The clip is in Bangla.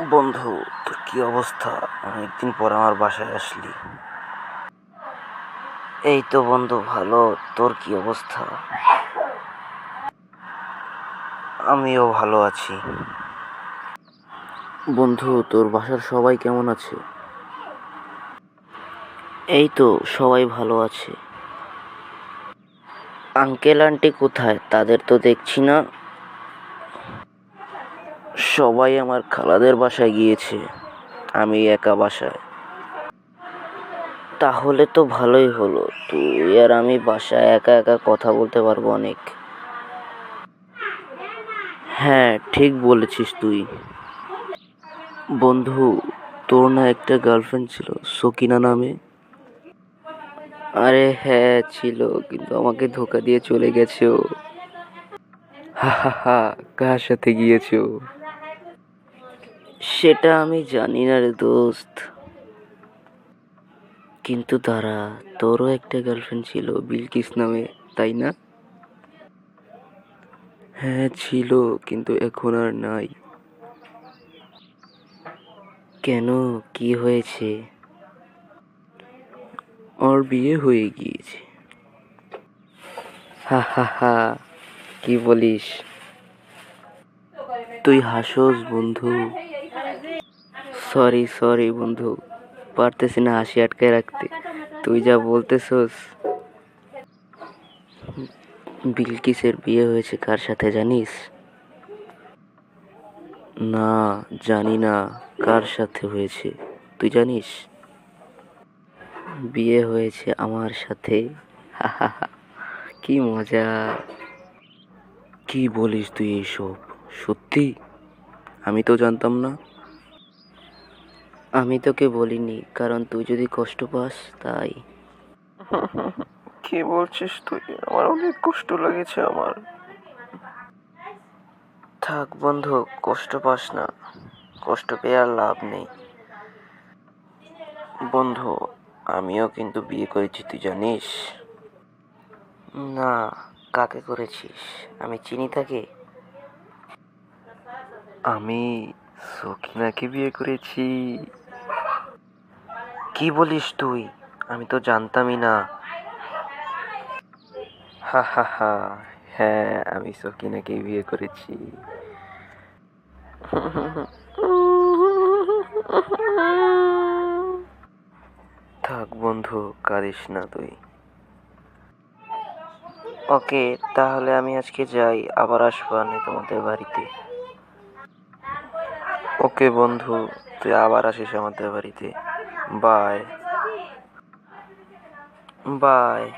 বন্ধু, তোর কি অবস্থা? অনেকদিন পর আমার বাসায় আসলি। এই তো বন্ধু, ভালো। তোর কি অবস্থা? আমিও ভালো আছি। বন্ধু, তোর বাসার সবাই কেমন আছে? এই তো, সবাই ভালো আছে। আঙ্কেল আন্টি কোথায়? তাদের তো দেখছি না। সবাই আমার খালাদের বাসায় গিয়েছে, আমি একা বাসায়। তাহলে তো ভালোই হলো, তুই আর আমি বাসায় একা একা কথা বলতে পারবো অনেক। হ্যাঁ, ঠিক বলেছিস তুই। বন্ধু, তোর না একটা গার্লফ্রেন্ড ছিল, সকিনা নামে? আরে হ্যাঁ ছিল, কিন্তু আমাকে ধোকা দিয়ে চলে গেছে ও। হা হা হা। কার সাথে গিয়েছে ও? সেটা আমি জানি না রে দোস্ত। কিন্তু দাঁড়া, তোরও একটা গার্লফ্রেন্ড ছিল বিলকিস নামে, তাই না? হ্যাঁ ছিল, কিন্তু এখন আর নাই। কেন, কি হয়েছে? ওর বিয়ে হয়ে গিয়েছে। হা হা হা। কি বলিস? তুই হাসোস বন্ধু। সরি সরি বন্ধু, পারতেছি না হাসি আটকায় রাখতে। তুই যা বলতেছস। বিলকিসের বিয়ে হয়েছে কার সাথে জানিস? না, জানি না। কার সাথে হয়েছে, তুই জানিস? বিয়ে হয়েছে আমার সাথে। হা হা হা। কি মজা! কি বলিস তুই এইসব? সত্যি? আমি তো জানতাম না। আমি তোকে বলিনি, কারণ তুই যদি কষ্ট পাস তাই। কি বলছিস তুই? আমার অনেক কষ্ট লেগেছে আমার। থাক বন্ধু, কষ্ট পাস না। কষ্ট পেয়ে আর লাভ নেই। বন্ধু, আমিও কিন্তু বিয়ে করেছি, তুই জানিস? না। কাকে করেছিস? আমি চিনি তাকে। আমি সকিনাকে বিয়ে করেছি। কি বলিস তুই? আমি তো জানতামই না। হা হা হা। হ্যাঁ, আমি সকিনাকে বিয়ে করেছি। থাক বন্ধু, কাঁদিস না তুই। ওকে, তাহলে আমি আজকে যাই, আবার আসবো আমি তোমাদের বাড়িতে। ওকে বন্ধু, তুই আবার আসিস আমাদের বাড়িতে। বাই। বাই।